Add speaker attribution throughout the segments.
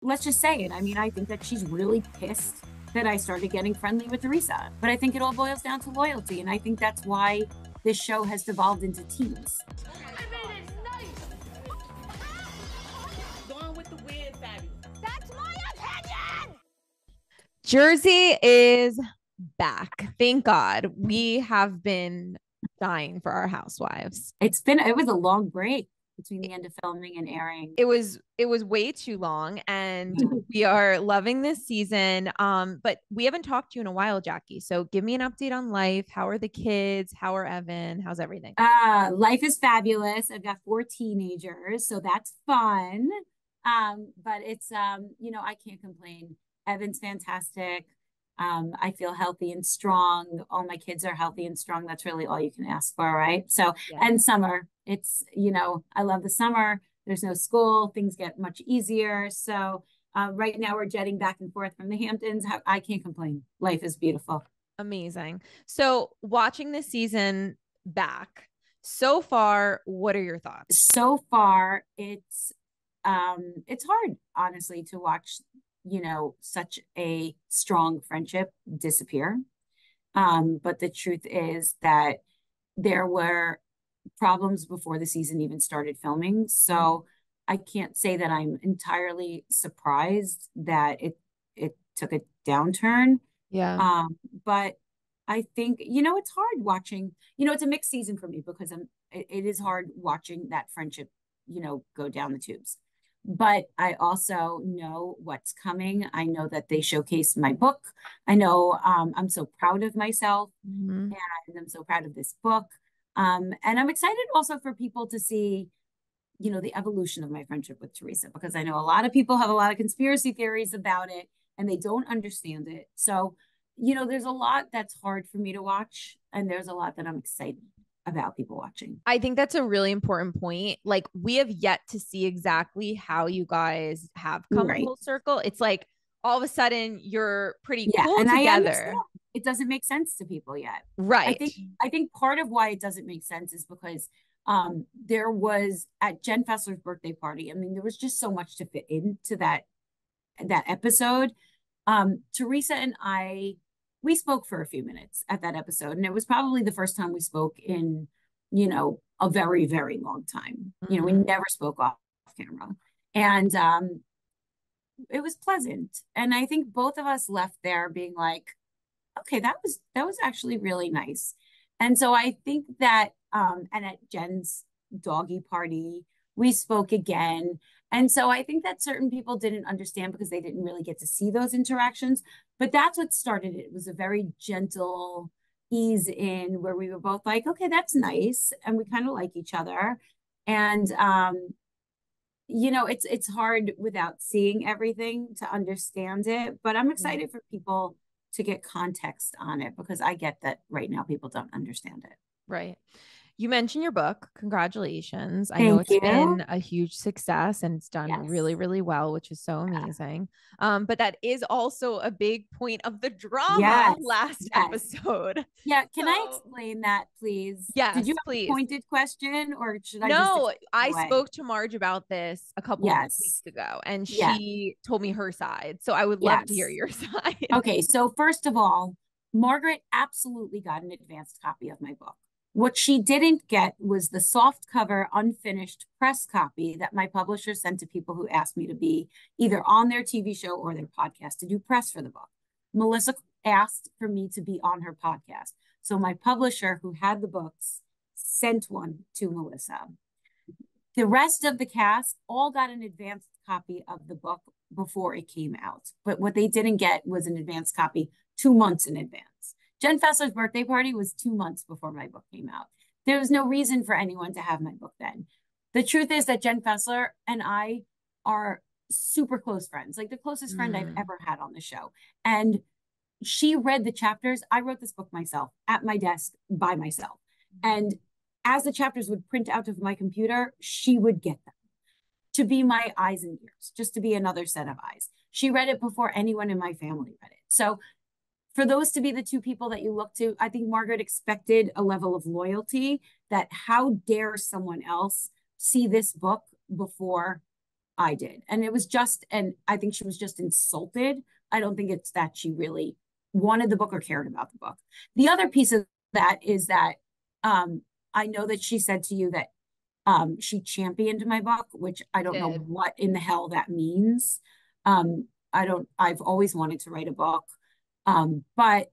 Speaker 1: let's just say it. I mean, I think that she's really pissed that I started getting friendly with Teresa, but I think it all boils down to loyalty. And I think that's why this show has devolved into teams.
Speaker 2: I mean, it's nice. Going with the weird fabulous. That's my opinion.
Speaker 3: Jersey is back. Thank God. We have been dying for our housewives.
Speaker 1: It was a long break between the end of filming and airing.
Speaker 3: It was way too long, and we are loving this season. But we haven't talked to you in a while, Jackie. So give me an update on life. How are the kids? How are Evan? How's everything?
Speaker 1: Life is fabulous. I've got 4 teenagers, so that's fun. But it's I can't complain. Evan's fantastic. I feel healthy and strong. All my kids are healthy and strong. That's really all you can ask for, right? So,
Speaker 3: Yeah.
Speaker 1: And summer, it's, I love the summer. There's no school. Things get much easier. So right now we're jetting back and forth from the Hamptons. I can't complain. Life is beautiful.
Speaker 3: Amazing. So watching this season back so far, what are your thoughts?
Speaker 1: So far, it's hard, honestly, to watch such a strong friendship disappear. But the truth is that there were problems before the season even started filming. So I can't say that I'm entirely surprised that it took a downturn.
Speaker 3: Yeah.
Speaker 1: But I think, it's hard watching, it's a mixed season for me because it is hard watching that friendship, go down the tubes. But I also know what's coming. I know that they showcase my book. I know I'm so proud of myself, and I'm so proud of this book. And I'm excited also for people to see, the evolution of my friendship with Teresa, because I know a lot of people have a lot of conspiracy theories about it and they don't understand it. So, there's a lot that's hard for me to watch, and there's a lot that I'm excited about people watching.
Speaker 3: I think that's a really important point. Like, we have yet to see exactly how you guys have come full circle. It's like all of a sudden you're pretty cool and together.
Speaker 1: It doesn't make sense to people yet.
Speaker 3: Right.
Speaker 1: I think part of why it doesn't make sense is because there was at Jen Fessler's birthday party. I mean, there was just so much to fit into that episode. Teresa and we spoke for a few minutes at that episode, and it was probably the first time we spoke in, a very, very long time. We never spoke off camera, and it was pleasant. And I think both of us left there being like, okay, that was actually really nice. And so I think that, and at Jen's doggy party, we spoke again. And so I think that certain people didn't understand because they didn't really get to see those interactions. But that's what started it. It was a very gentle ease in where we were both like, okay, that's nice. And we kind of like each other. And, it's hard without seeing everything to understand it. But I'm excited for people to get context on it, because I get that right now people don't understand it.
Speaker 3: Right. You mentioned your book. Congratulations. I know it's been a huge success and it's done really, really well, which is so amazing. But that is also a big point of the drama last episode.
Speaker 1: Yeah. Can I explain that, please?
Speaker 3: Yes,
Speaker 1: Did you have
Speaker 3: please.
Speaker 1: a pointed question, or should I
Speaker 3: I spoke to Marge about this a couple of weeks ago, and she told me her side. So I would love to hear your side.
Speaker 1: Okay. So first of all, Margaret absolutely got an advanced copy of my book. What she didn't get was the soft cover, unfinished press copy that my publisher sent to people who asked me to be either on their TV show or their podcast to do press for the book. Melissa asked for me to be on her podcast. So my publisher, who had the books, sent one to Melissa. The rest of the cast all got an advanced copy of the book before it came out. But what they didn't get was an advanced copy 2 months in advance. Jen Fessler's birthday party was 2 months before my book came out. There was no reason for anyone to have my book then. The truth is that Jen Fessler and I are super close friends, like the closest friend I've ever had on the show. And she read the chapters. I wrote this book myself at my desk by myself. And as the chapters would print out of my computer, she would get them to be my eyes and ears, just to be another set of eyes. She read it before anyone in my family read it. So for those to be the two people that you look to, I think Margaret expected a level of loyalty that how dare someone else see this book before I did. And it was just, and I think she was just insulted. I don't think it's that she really wanted the book or cared about the book. The other piece of that is that I know that she said to you that she championed my book, which I don't know what in the hell that means. I've always wanted to write a book. But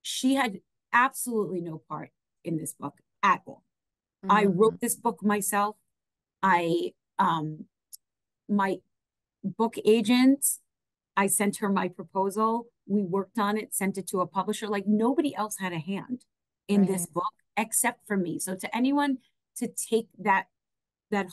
Speaker 1: she had absolutely no part in this book at all. I wrote this book myself. My book agent, I sent her my proposal. We worked on it, sent it to a publisher. Like nobody else had a hand in this book except for me. So to anyone to take that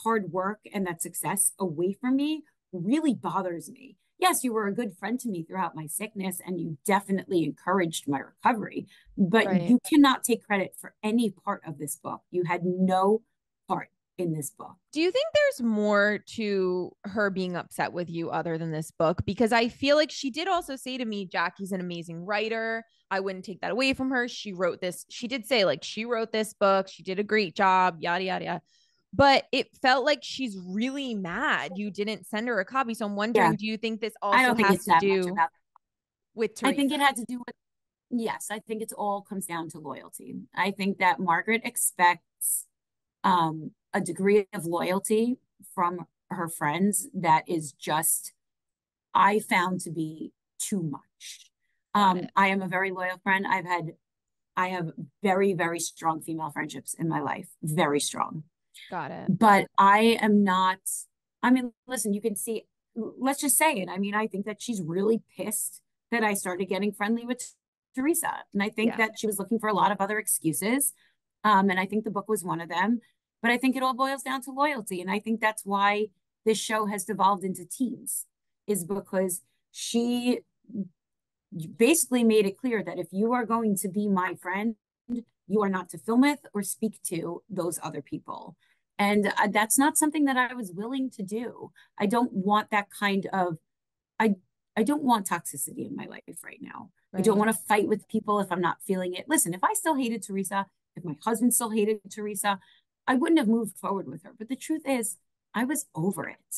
Speaker 1: hard work and that success away from me really bothers me. Yes, you were a good friend to me throughout my sickness and you definitely encouraged my recovery, but you cannot take credit for any part of this book. You had no part in this book.
Speaker 3: Do you think there's more to her being upset with you other than this book? Because I feel like she did also say to me, Jackie's an amazing writer. I wouldn't take that away from her. She wrote this. She did say like she wrote this book. She did a great job, yada, yada, yada. But it felt like she's really mad you didn't send her a copy. So I'm wondering, do you think this also has to do with Teresa?
Speaker 1: I think it had to do with, yes, I think it's all comes down to loyalty. I think that Margaret expects a degree of loyalty from her friends that is just, I found to be too much. I am a very loyal friend. I have very, very strong female friendships in my life. Very strong.
Speaker 3: Got it.
Speaker 1: But I am not, I mean, listen, you can see, let's just say it. I mean, I think that she's really pissed that I started getting friendly with Teresa. And I think that she was looking for a lot of other excuses. And I think the book was one of them. But I think it all boils down to loyalty. And I think that's why this show has devolved into teams, is because she basically made it clear that if you are going to be my friend, you are not to film with or speak to those other people. And that's not something that I was willing to do. I don't want that kind of, I don't want toxicity in my life right now. I don't want to fight with people if I'm not feeling it. Listen, if I still hated Teresa, if my husband still hated Teresa, I wouldn't have moved forward with her. But the truth is, I was over it.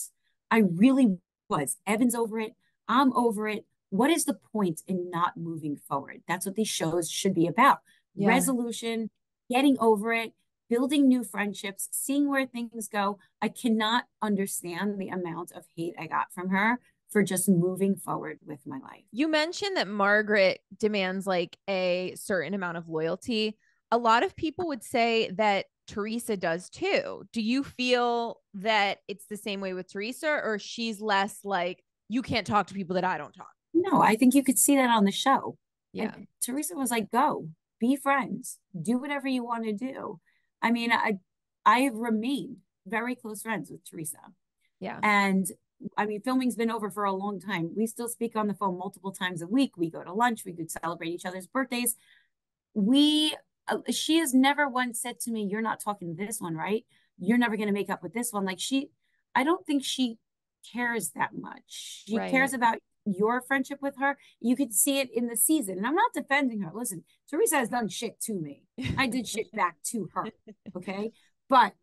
Speaker 1: I really was. Evan's over it. I'm over it. What is the point in not moving forward? That's what these shows should be about. Resolution, getting over it, building new friendships, seeing where things go. I cannot understand the amount of hate I got from her for just moving forward with my life.
Speaker 3: You mentioned that Margaret demands like a certain amount of loyalty. A lot of people would say that Teresa does too. Do you feel that it's the same way with Teresa, or she's less like, you can't talk to people that I don't talk?
Speaker 1: No, I think you could see that on the show.
Speaker 3: Yeah.
Speaker 1: And Teresa was like, go, be friends, do whatever you want to do. I mean, I have remained very close friends with Teresa.
Speaker 3: Yeah.
Speaker 1: And I mean, filming's been over for a long time. We still speak on the phone multiple times a week. We go to lunch. We could celebrate each other's birthdays. She has never once said to me, you're not talking to this one, right? You're never going to make up with this one. Like I don't think she cares that much. She cares about your friendship with her. You could see it in the season. And I'm not defending her. Listen, Teresa has done shit to me. I did shit back to her. Okay. But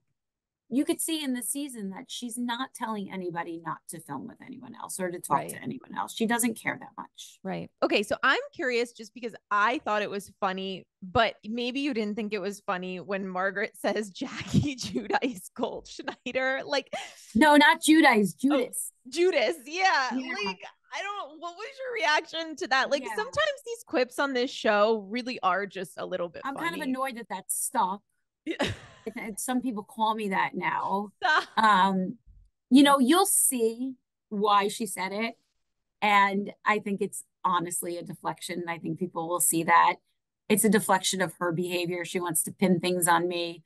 Speaker 1: you could see in the season that she's not telling anybody not to film with anyone else or to talk to anyone else. She doesn't care that much.
Speaker 3: Right. Okay. So I'm curious just because I thought it was funny, but maybe you didn't think it was funny when Margaret says Jackie Giudice Goldschneider. Like,
Speaker 1: no, not Giudice, Judas.
Speaker 3: Oh, Judas. Yeah. Like, what was your reaction to that? Like, sometimes these quips on this show really are just a little bit funny.
Speaker 1: Kind of annoyed that that's stuck. And some people call me that now. You know, you'll see why she said it. And I think it's honestly a deflection. I think people will see that. It's a deflection of her behavior. She wants to pin things on me.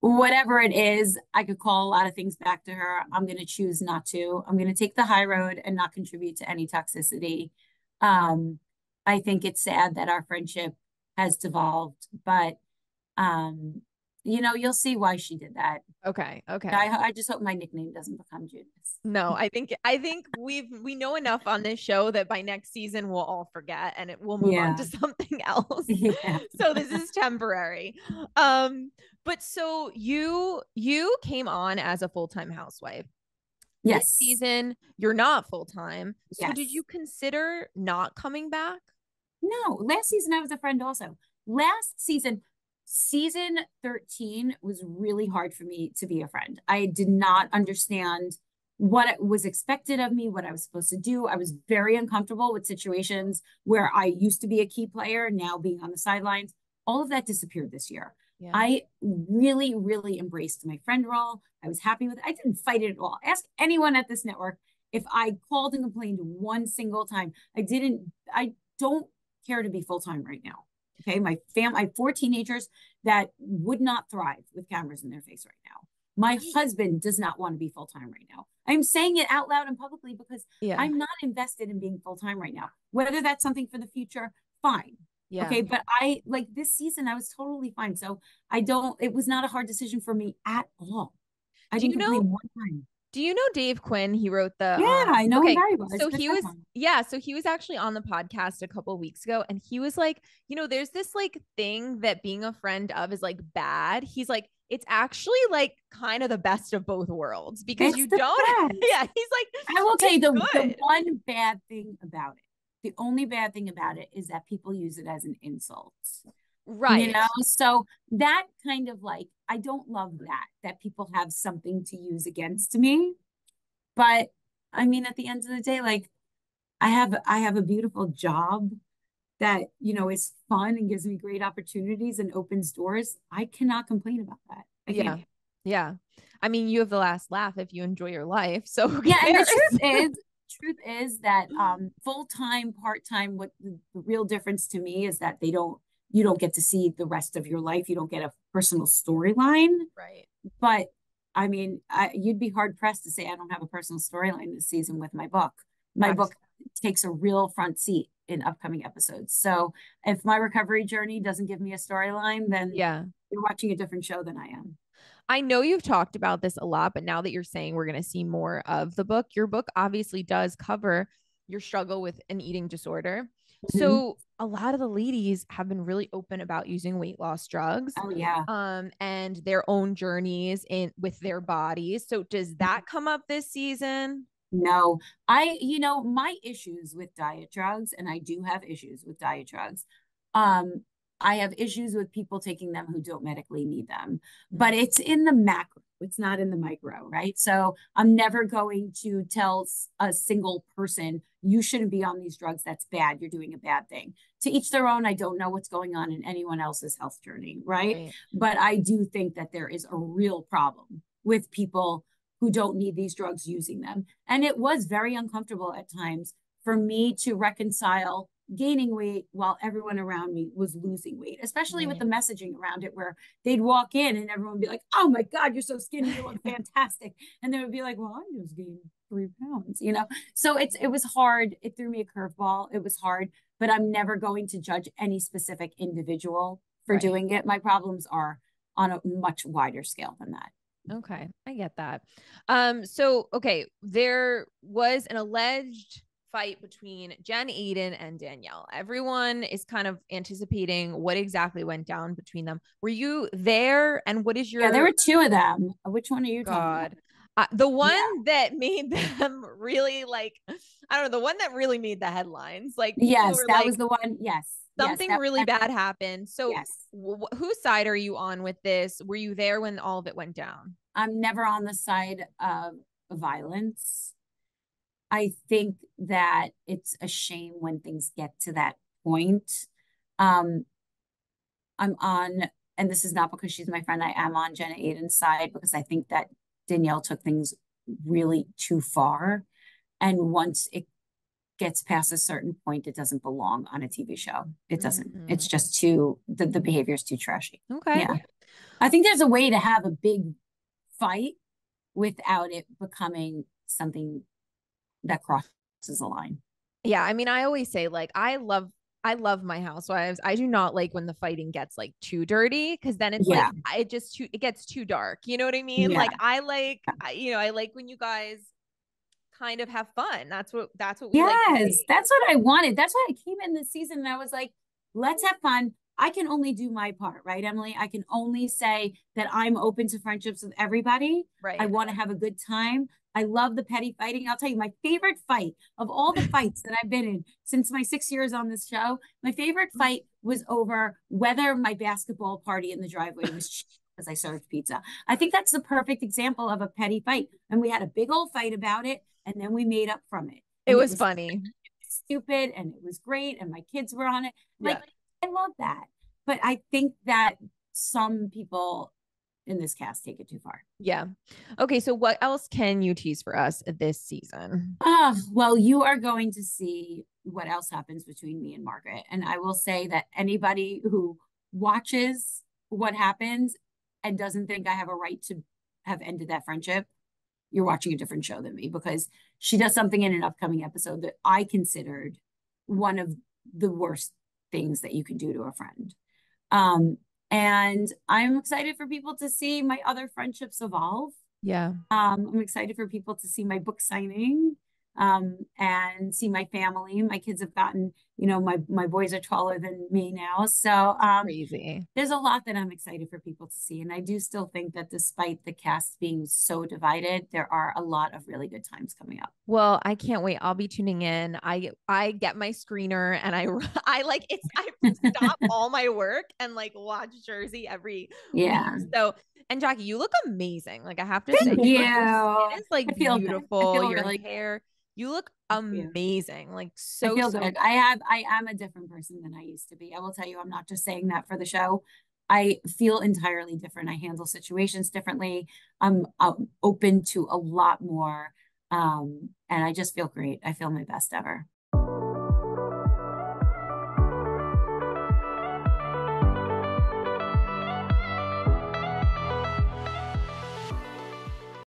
Speaker 1: Whatever it is, I could call a lot of things back to her. I'm going to choose not to. I'm going to take the high road and not contribute to any toxicity. I think it's sad that our friendship has devolved, but you know, you'll see why she did that.
Speaker 3: Okay.
Speaker 1: I just hope my nickname doesn't become Judas.
Speaker 3: No, I think we know enough on this show that by next season we'll all forget and it will move on to something else. So this is temporary. But so you came on as a full-time housewife. This
Speaker 1: Yes.
Speaker 3: season, you're not full-time. So
Speaker 1: Yes.
Speaker 3: did you consider not coming back?
Speaker 1: No, last season I was a friend also. Last season, season 13 was really hard for me to be a friend. I did not understand what was expected of me, what I was supposed to do. I was very uncomfortable with situations where I used to be a key player, now being on the sidelines. All of that disappeared this year.
Speaker 3: Yeah.
Speaker 1: I really, really embraced my friend role. I was happy with it. I didn't fight it at all. Ask anyone at this network if I called and complained one single time. I don't care to be full-time right now. Okay. I have 4 teenagers that would not thrive with cameras in their face right now. My husband does not want to be full-time right now. I'm saying it out loud and publicly because I'm not invested in being full-time right now. Whether that's something for the future, fine.
Speaker 3: Yeah.
Speaker 1: Okay. But I like this season, I was totally fine. So it was not a hard decision for me at all. I didn't complain one time.
Speaker 3: Do you know Dave Quinn? He wrote the
Speaker 1: I know him very well.
Speaker 3: So he was actually on the podcast a couple of weeks ago, and he was like, there's this like thing that being a friend of is like bad. He's like, it's actually like kind of the best of both worlds because you don't.
Speaker 1: Best.
Speaker 3: Yeah, he's like,
Speaker 1: I will tell you the one bad thing about it. The only bad thing about it is that people use it as an insult.
Speaker 3: Right.
Speaker 1: So that kind of like, I don't love that people have something to use against me. But I mean, at the end of the day, like I have a beautiful job that, is fun and gives me great opportunities and opens doors. I cannot complain about that. I can't.
Speaker 3: Yeah. I mean, you have the last laugh if you enjoy your life. So
Speaker 1: and the truth is that full-time, part-time, what the real difference to me is that you don't get to see the rest of your life. You don't get a personal storyline.
Speaker 3: Right.
Speaker 1: But I mean, you'd be hard pressed to say I don't have a personal storyline this season with my book. My book takes a real front seat in upcoming episodes. So if my recovery journey doesn't give me a storyline, then you're watching a different show than I am.
Speaker 3: I know you've talked about this a lot, but now that you're saying we're going to see more of the book, your book obviously does cover your struggle with an eating disorder. Mm-hmm. So a lot of the ladies have been really open about using weight loss drugs.
Speaker 1: Oh yeah.
Speaker 3: And their own journeys with their bodies. So does that come up this season?
Speaker 1: No, my issues with diet drugs, and I do have issues with diet drugs. I have issues with people taking them who don't medically need them, but it's in the macro. It's not in the micro, right? So I'm never going to tell a single person, you shouldn't be on these drugs. That's bad. You're doing a bad thing. To each their own. I don't know what's going on in anyone else's health journey, right? But I do think that there is a real problem with people who don't need these drugs using them. And it was very uncomfortable at times for me to reconcile gaining weight while everyone around me was losing weight, especially with the messaging around it, where they'd walk in and everyone would be like, oh my God, you're so skinny, you look fantastic. And they would be like, well, I just gained 3 pounds, So it was hard. It threw me a curveball. It was hard, but I'm never going to judge any specific individual for doing it. My problems are on a much wider scale than that.
Speaker 3: Okay. I get that. There was an alleged fight between Jen, Aydin, and Danielle. Everyone is kind of anticipating what exactly went down between them. Were you there? And what is your...
Speaker 1: Yeah, there were 2 of them. Which one are you talking about?
Speaker 3: The one that made them really the one that really made the headlines.
Speaker 1: Yes, that was the one. Yes.
Speaker 3: Something really bad happened. So whose side are you on with this? Were you there when all of it went down?
Speaker 1: I'm never on the side of violence. I think that it's a shame when things get to that point. I'm on, and this is not because she's my friend, I am on Jenna Aydin's side because I think that Danielle took things really too far. And once it gets past a certain point, it doesn't belong on a TV show. It doesn't. It's just the behavior is too trashy.
Speaker 3: Okay.
Speaker 1: Yeah. I think there's a way to have a big fight without it becoming something that crosses a line.
Speaker 3: Yeah. I mean, I always say I love my Housewives. I do not like when the fighting gets too dirty because then it's it gets too dark. You know what I mean? Yeah. I like when you guys kind of have fun. That's what we like.
Speaker 1: Yes, that's what I wanted. That's why I came in this season and I was like, let's have fun. I can only do my part, right, Emily? I can only say that I'm open to friendships with everybody.
Speaker 3: Right.
Speaker 1: I want to have a good time. I love the petty fighting. I'll tell you, my favorite fight of all the fights that I've been in since my 6 years on this show, my favorite fight was over whether my basketball party in the driveway was cheap because I served pizza. I think that's the perfect example of a petty fight. And we had a big old fight about it, and then we made up from it.
Speaker 3: It
Speaker 1: And
Speaker 3: was funny.
Speaker 1: Stupid, and it was great, and my kids were on it. Like,
Speaker 3: Yeah.
Speaker 1: I love that. But I think that some people in this cast take it too far.
Speaker 3: Yeah. Okay. So what else can you tease for us this season?
Speaker 1: Well, you are going to see what else happens between me and Margaret. And I will say that anybody who watches what happens and doesn't think I have a right to have ended that friendship, you're watching a different show than me, because she does something in an upcoming episode that I considered one of the worst things that you can do to a friend. And I'm excited for people to see my other friendships evolve.
Speaker 3: Yeah.
Speaker 1: I'm excited for people to see my book signing, and see my family. My kids have gotten, my boys are taller than me now. So
Speaker 3: Crazy.
Speaker 1: there's a lot that I'm excited for people to see. And I do still think that despite the cast being so divided, there are a lot of really good times coming up.
Speaker 3: Well, I can't wait. I'll be tuning in. I get my screener and I stop all my work and like watch Jersey every week. So, and Jackie, you look amazing. Like, I have to say,
Speaker 1: Thank you.
Speaker 3: It is like beautiful. Your
Speaker 1: really
Speaker 3: hair, you look amazing. Like,
Speaker 1: I feel
Speaker 3: so
Speaker 1: good. I am a different person than I used to be. I will tell you, I'm not just saying that for the show. I feel entirely different. I handle situations differently. I'm open to a lot more. And I just feel great. I feel my best ever.